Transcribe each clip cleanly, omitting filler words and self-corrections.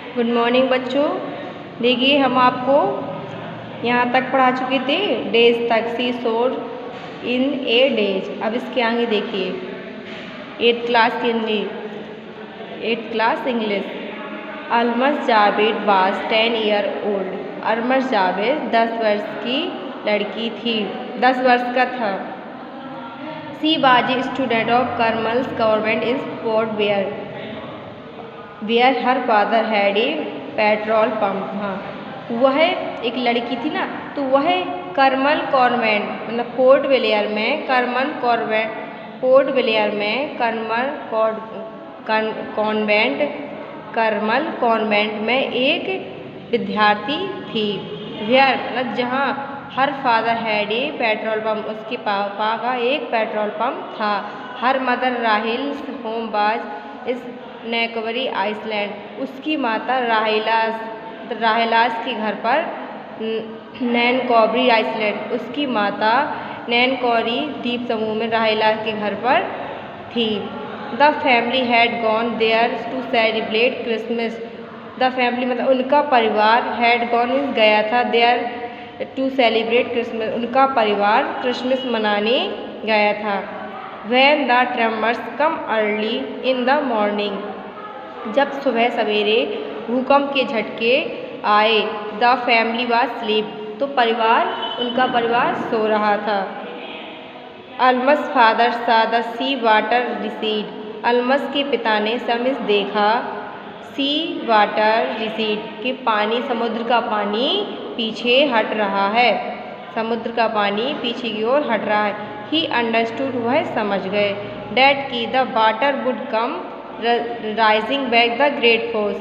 Good morning बच्चों। देखिए हम आपको यहाँ तक पढ़ा चुके थे डेज तक, सी सोर इन ए डेज। अब इसके आगे देखिए 8th class English. Almas Javed was 10 year old. Almas Javed 10 वर्ष की लड़की थी, 10 वर्ष का था। She was a student of Carmel's government is Port where her father had a petrol pump. हाँ, वह एक लड़की थी ना, तो वह करमल कॉन्वेंट मतलब पोर्ट ब्लेयर में करमल कॉन्वेंट में एक विद्यार्थी थी। वेयर मतलब जहाँ हर father had a petrol pump, उसके पापा का एक पेट्रोल पंप था। हर मदर राहिल्स होम बाज इस नेकवरी आइसलैंड, उसकी माता राहिलास के घर पर नैनकॉबरी आइसलैंड, उसकी माता नैनकॉरी द्वीप समूह में राहिलास के घर पर थी। The family had gone there to celebrate Christmas. The family मतलब उनका परिवार, हैड गॉन गया था, देयर टू सेलिब्रेट क्रिसमस, उनका परिवार क्रिसमस मनाने गया था। When the tremors come early in the morning, जब सुबह सवेरे भूकंप के झटके आए, the family was asleep, तो उनका परिवार सो रहा था। Almas father saw the sea water recede, Almas के पिता ने समिस देखा सी वाटर रिसीड कि समुद्र का पानी पीछे हट रहा है, समुद्र का पानी पीछे की ओर हट रहा है। ही अंडरस्टूड, वह समझ गए, डैट की the water would come rising back the great force.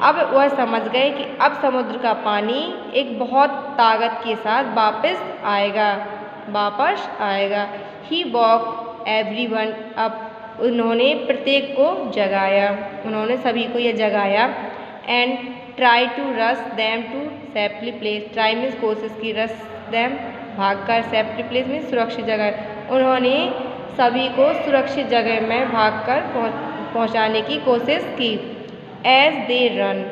अब वह समझ गए कि अब समुद्र का पानी एक बहुत ताकत के साथ वापस आएगा। ही वॉक एवरीवन अप, उन्होंने प्रत्येक को जगाया, उन्होंने सभी को यह जगाया। And try to rush them to safely place, try means कोशिश की, रश दैम भागकर, सेफ्ली प्लेस में सुरक्षित जगह, उन्होंने सभी को सुरक्षित जगह में भागकर पहुंचाने की कोशिश की। एज दे रन,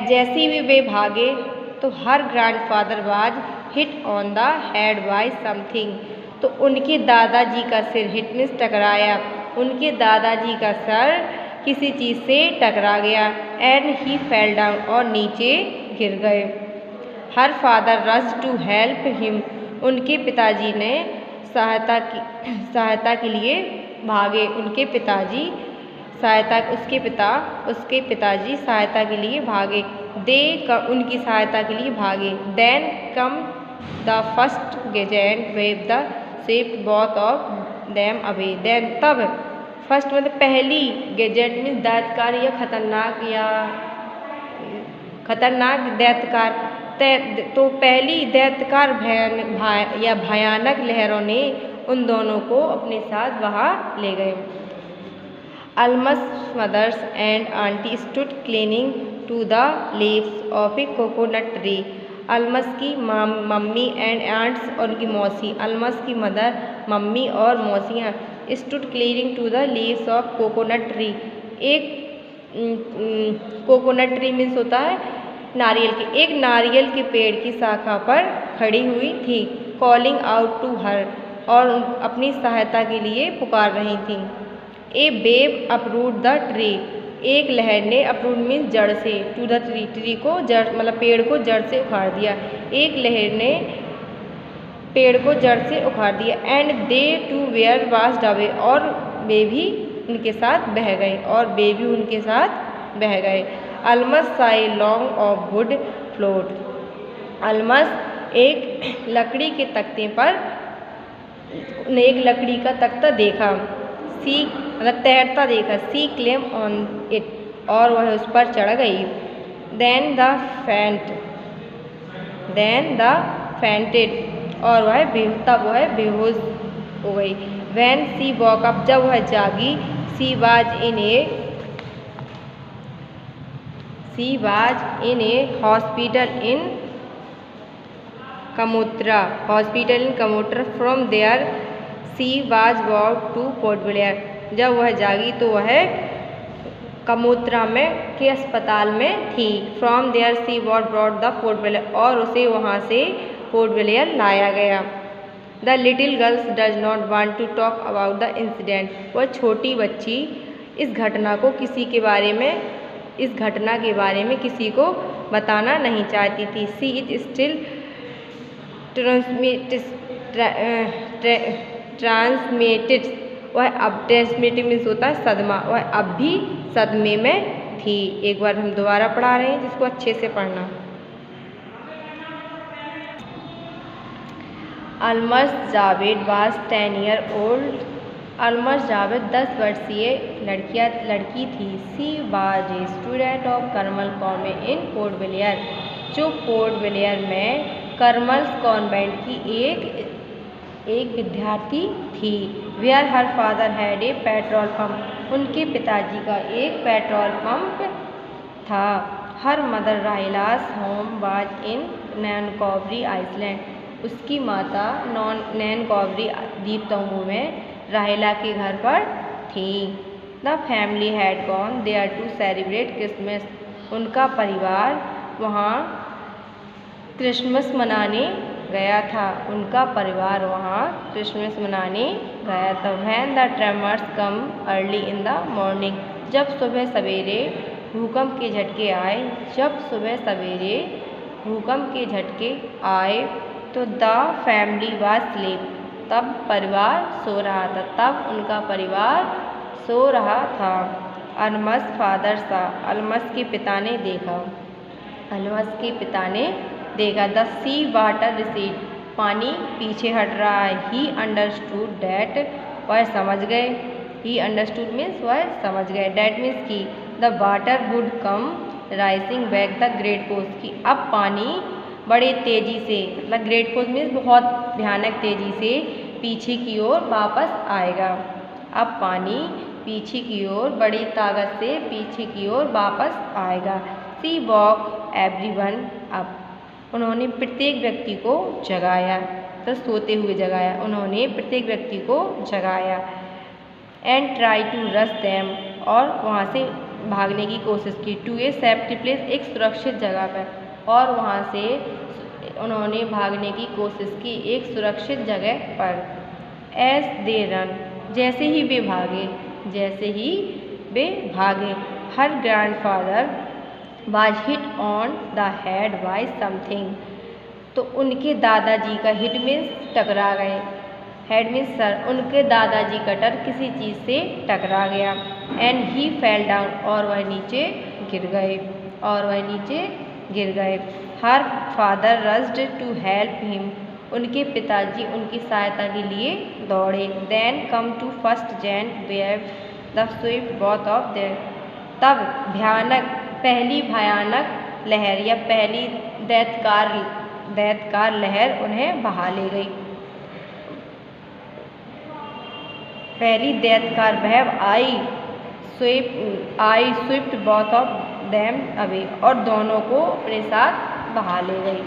जैसे भी वे भागे तो her grandfather was hit on the head by something, तो उनके दादाजी का सिर, हिट मीन्स टकराया, उनके दादाजी का सर किसी चीज़ से टकरा गया। एंड ही फेल डाउन, और नीचे गिर गए। Her father rush to help him, उनके पिताजी ने सहायता के लिए भागे, उसके पिताजी सहायता के लिए भागे। उनकी सहायता के लिए भागे। Then come the first giant wave the ship both of them away, then तब फर्स्ट मतलब पहली, गेजेंट मीन्स दैत्यकार या खतरनाक दैत्यकार, तो पहली दैत्यकार भयानक लहरों ने उन दोनों को अपने साथ वहाँ ले गए। Almas mothers and aunty stood clinging to the leaves of a coconut tree, Almas की मम्मी एंड आंट्स और उनकी मौसी, अलमस की मदर, मम्मी और मौसियाँ, stood clinging to the leaves of coconut tree, एक कोकोनट ट्री मीन्स होता है एक नारियल के पेड़ की शाखा पर खड़ी हुई थी। कॉलिंग आउट टू हर, और अपनी सहायता के लिए पुकार रही थी। A wave uproot the tree, एक लहर ने, अपरूट मीन्स जड़ से, टू द ट्री को जड़ मतलब पेड़ को जड़ से उखाड़ दिया, एक लहर ने पेड़ को जड़ से उखाड़ दिया। And they too were washed away, और वे भी उनके साथ बह गए। Almas saw long of wood float, Almas एक लकड़ी के तख्ते पर एक लकड़ी का तख्ता देखा, सी मतलब तैरता देखा, सी क्लेम ऑन इट, और वह उस पर चढ़ गई। देन द फैंटेड, और वह बेहोश हो गई। वैन सी वॉक अप, जब वह जागी, she was in a hospital in Kamorta from there she was walk to Port Blair, जब वह जागी तो वह कमोत्रा में के अस्पताल में थी। From there she was brought the Port Blair, और उसे वहाँ से पोर्ट ब्लेयर लाया गया। The little girls does not want to talk about the incident, वह छोटी बच्ची इस घटना के बारे में किसी को बताना नहीं चाहती थी। सी इज स्टिल ट्रांसमेटेड, वह अब ट्रांसमेटेड मीन्स होता है सदमा, वह अब भी सदमे में थी। एक बार हम दोबारा पढ़ा रहे हैं, जिसको अच्छे से पढ़ना। Almas Javed was 10 year old, Almas Javed 10 वर्षीय लड़की थी। She was a student of Carmel convent in Port Blair, जो पोर्ट ब्लेयर में कर्मल्स कॉन्वेंट की एक विद्यार्थी थी। Where her father had a petrol pump, उनके पिताजी का एक पेट्रोल पंप था। Her mother Rahila's home was in Nancowry island, उसकी माता नैनकॉबरी द्वीप समूह में राहिला के घर पर थी। The family had gone there to celebrate Christmas, उनका परिवार वहाँ क्रिसमस मनाने गया था। When the tremors come early in the morning, जब सुबह सवेरे भूकंप के झटके आए तो द फैमिली वाज स्लीप, तब उनका परिवार सो रहा था। अलमस फादर सा, अलमस के पिता ने देखा। द सी वाटर रिसीड, पानी पीछे हट रहा है। ही अंडरस्टूड दैट, वह समझ गए। ही अंडरस्टूड मीन्स वह समझ गए। डैट मीन्स की the water would come rising back the great force, की अब पानी बड़े तेजी से, मतलब ग्रेट फोर्स मीन्स बहुत भयानक तेजी से पीछे की ओर वापस आएगा। अब पानी पीछे की ओर बड़ी ताकत से पीछे की ओर वापस आएगा। सी वॉक एवरीवन अप, उन्होंने प्रत्येक व्यक्ति को जगाया, तो सोते हुए जगाया, उन्होंने प्रत्येक व्यक्ति को जगाया। And try to rush them, और वहाँ से भागने की कोशिश की। टू ए सेफ्टी प्लेस, एक सुरक्षित जगह पर, और वहाँ से उन्होंने भागने की कोशिश की एक सुरक्षित जगह पर। एज दे रन, जैसे ही वे भागे। Her grandfather was hit on the head by something, तो उनके दादाजी का हिट मीन्स टकरा गए, हेड मीन्स सर, उनके दादाजी का टर किसी चीज़ से टकरा गया। एंड ही फेल डाउन, और वह नीचे गिर गए। Her father rushed to help him, उनके पिताजी उनकी सहायता के लिए दौड़े। Then come to first giant wave the swift both of there, तब पहली भयानक लहर या पहली दैत्यकार लहर उन्हें बहा ले गई। पहली दैत्यकार बहव आई swift both of them away, और दोनों को अपने साथ बहा ले गई।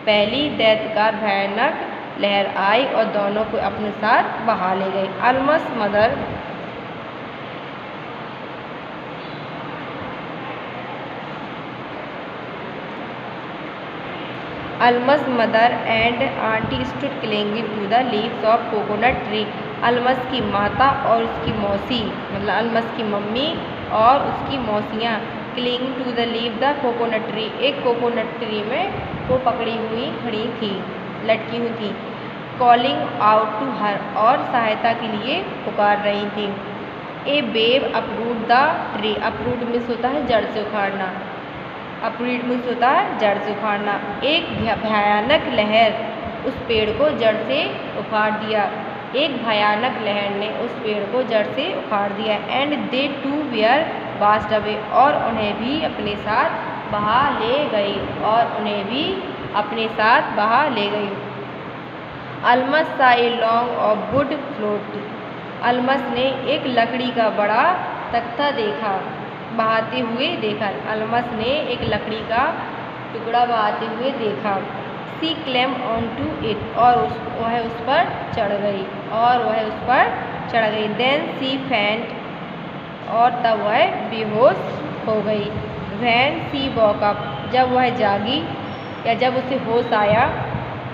पहली दैत्यकार भयानक लहर आई और दोनों को अपने साथ बहा ले गई। Almas mother and aunty stood clinging to the leaves of coconut tree, Almas की माता और उसकी मौसी, मतलब अलमस की मम्मी और उसकी मौसियाँ clinging to the leave the coconut tree, एक कोकोनट ट्री में वो पकड़ी हुई खड़ी थी, लटकी हुई थी। कॉलिंग आउट टू हर, और सहायता के लिए पुकार रही थी। A wave uproot the tree, uproot means होता है जड़ से उखाड़ना, अपरूट मीन्स होता है जड़ से उखाड़ना। एक भयानक लहर उस पेड़ को जड़ से उखाड़ दिया, एक भयानक लहर ने उस पेड़ को जड़ से उखाड़ दिया। And they too were washed away, और उन्हें भी अपने साथ बहा ले गई, अलमस सा a long of wood float, Almas ने एक लकड़ी का बड़ा तख्ता बहाते हुए देखा, अलमस ने एक लकड़ी का टुकड़ा बहाते हुए देखा। C claim on to it, और वह उस पर चढ़ गई, देन सी और तब वह बेहोश हो गई। When she woke up, जब वह जागी या जब उसे होश आया।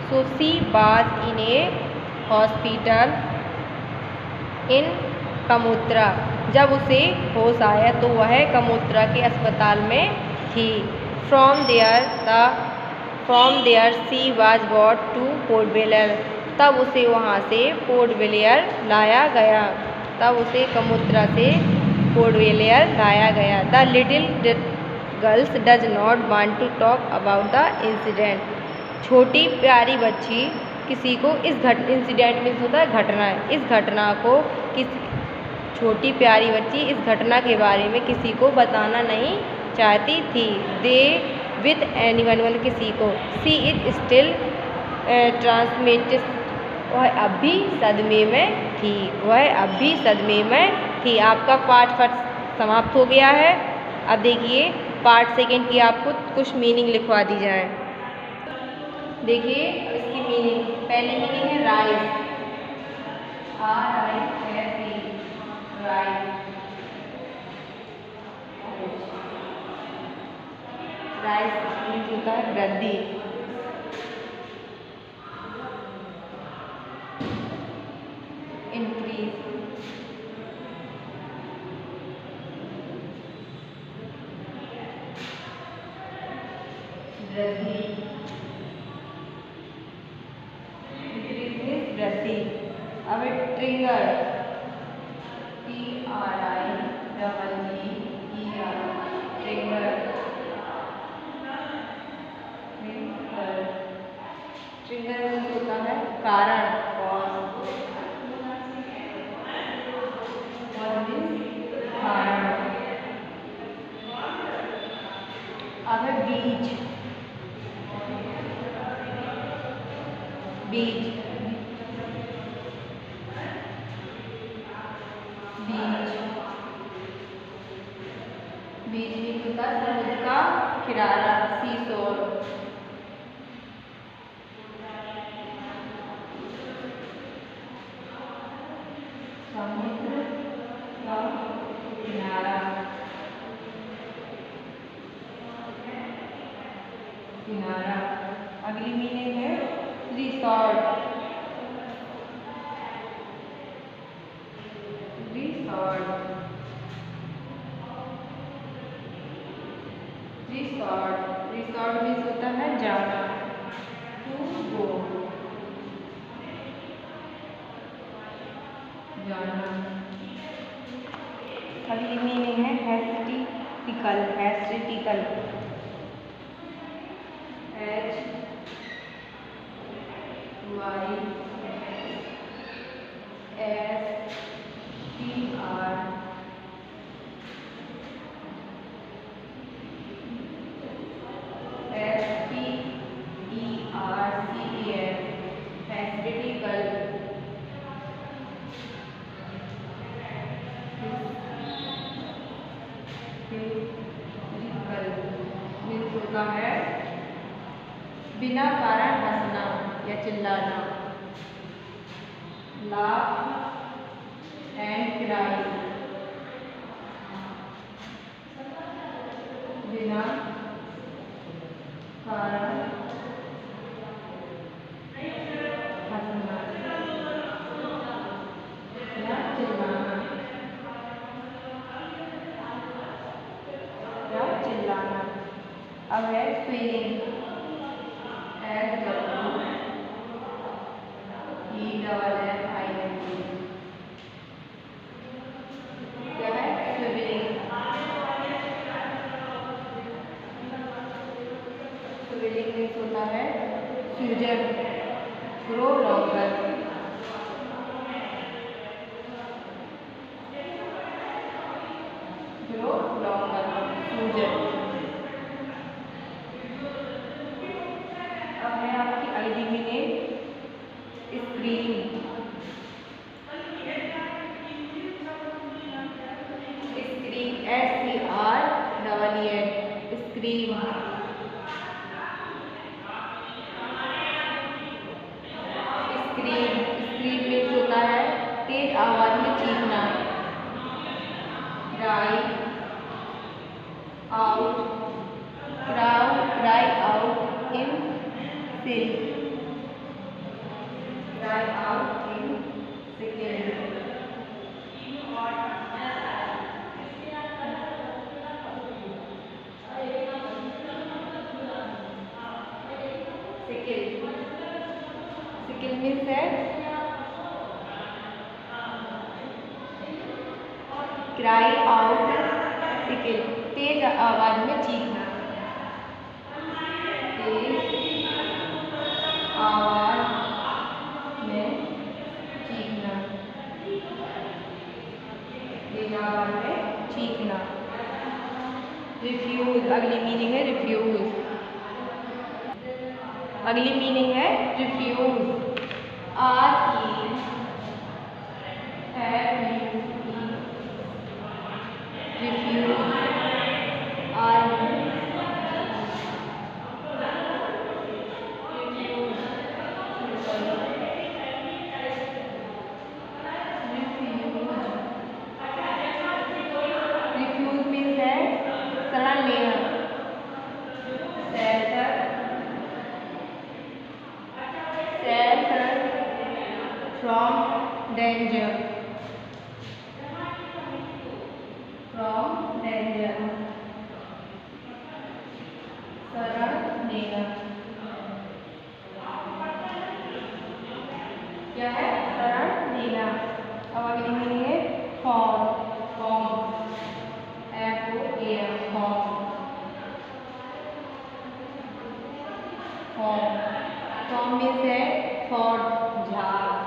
So she was in a hospital in Kamorta, जब उसे होश आया तो वह कमोत्रा के अस्पताल में थी। From there she was brought to port Blair, तब उसे वहाँ से पोर्ट ब्लेयर लाया गया। तब उसे कमोत्रा से पोर्ट ब्लेयर लाया गया। The little girls does not want to talk about the incident, छोटी प्यारी बच्ची किसी को इंसिडेंट मीन्स होता है घटना, इस घटना को छोटी प्यारी बच्ची इस घटना के बारे में किसी को बताना नहीं चाहती थी। दे विथ एनीवन, किसी को। सी इज स्टिल ट्रांसमिटेड, वह अब भी सदमे में थी। वह अब भी सदमे में थी। आपका पार्ट फर्स्ट समाप्त हो गया है। अब देखिए पार्ट सेकेंड की आपको कुछ मीनिंग लिखवा दी जाए। देखिए इसकी मीनिंग, पहली मीनिंग है rise, RISE, rise. Rise means होता है वृद्धि। इंक्रीज, वृद्धि। वृद्धि। अब ट्रिगर, TRIGGER, ट्रिगर। ट्रिगर होता है कारण, कारण। अब है बीज, बीज। बीज मीन्स होता है समुद्र का किनारा, सीशोर। समुद्र का किनारा, किनारा। अगली मीनिंग है resort, resort. Resort, resort means होता है जाना, टू गो, जाना। अगली मीनिंग है हेस्टिटिकल, हेस्टिटिकल, मीन्स होता है बिना कारण हंसना या चिल्लाना। लाफ एंड क्राई, बिना कारण हंसना या चिल्लाना, या चिल्लाना। अब है फीलिंग, SWELLING, क्या है स्विमिंग। स्विमिंग मीन्स होता है future, grow longer, grow longer, future. अब है आपकी अगली meaning screen, screen, SCREEN, screen. Screen means होता है तेज आवाज में चीखना, out, cry out in silk, cry out in sickle, sickle means that cry out sickle, तेज आवाज में चीखना, तेज आवाज में चीखना, तेज आवाज में चीखना। रिफ्यूज, अगली मीनिंग है रिफ्यूज, अगली मीनिंग है रिफ्यूज, रिफ्यूज, रिफ्यूज मीन्स है शरण लेना, shelter from danger, शरण लेना, क्या है शरण लेना। अब अगली मीनिंग है फॉर्म, FOAM, फॉर्म मीन्स है फॉर्ड, झाग,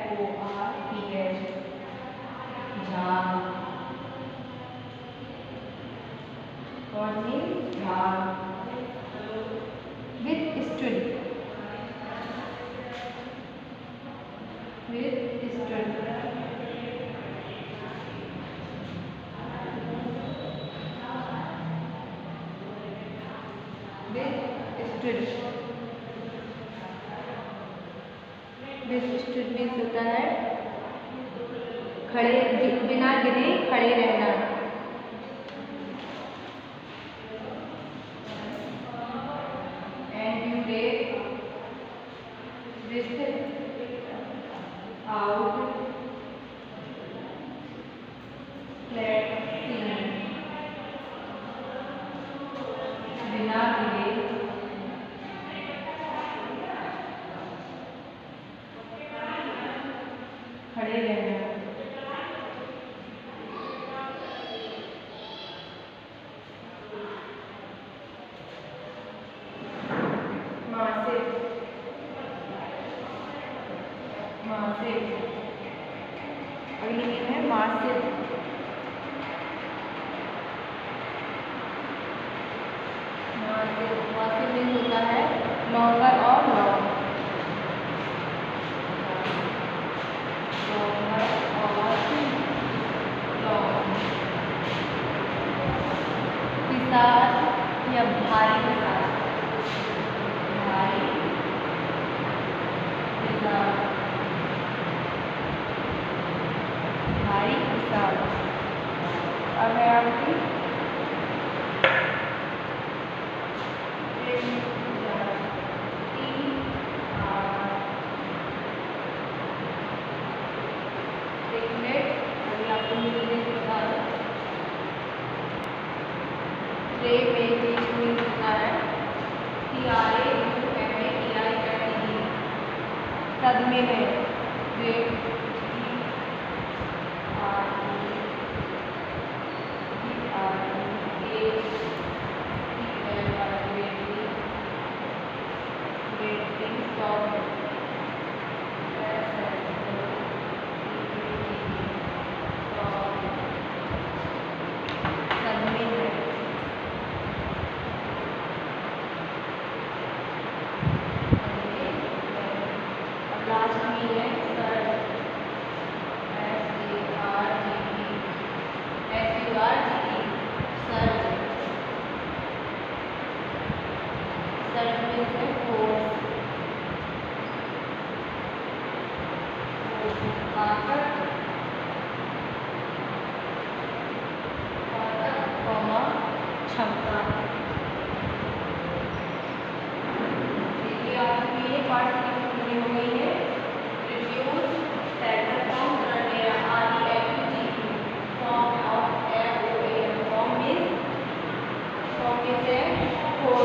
FORTH, झाग, फॉर्म मीन्स झाग। withstood, withstood, withstood मीन्स होता है खड़े, बिना गिरे खड़े रहना। endurate, without flexing, बिना गिरे खड़े रहना। मासिक, अगली मीनिंग है मासिक, मासिक मीन्स होता है लॉन्गर और लॉन्ग, विशाल या भारी, भारी विशाल। अब है आपकी सदमे में, लास्ट में है सर, क्षमता। देखिए आपकी ये पार्ट की पूरी हो गई है। Reduce centre form form of FOAM form means form कैसे है, फोर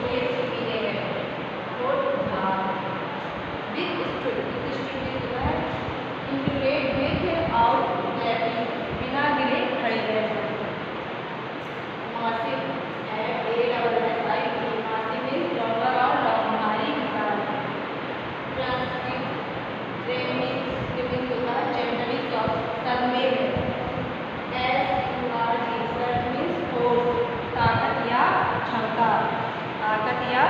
ये सीधे है, फोर भाग विद स्टूडेंट है इंटीग्रेट विद आउट लैपिंग बिना गिरे खड़े रहना। मासिक ASSI मासिक मीन्स लॉन्गर और लॉन्ग भारी विशाल। ट्रांसक्रिप्ट मीन्स होता है जेंटली सॉफ्ट तन्मय में। SURG सर्च मीन्स फोर्स ताकत या क्षमता, ताकत या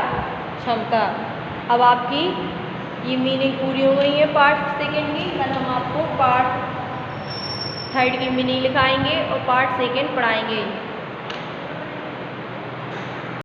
क्षमता। अब आपकी ये मीनिंग पूरी हो गई है पार्ट सेकेंड की। कल हम आपको पार्ट थर्ड की मीनिंग लिखाएंगे और पार्ट सेकेंड पढ़ाएंगे।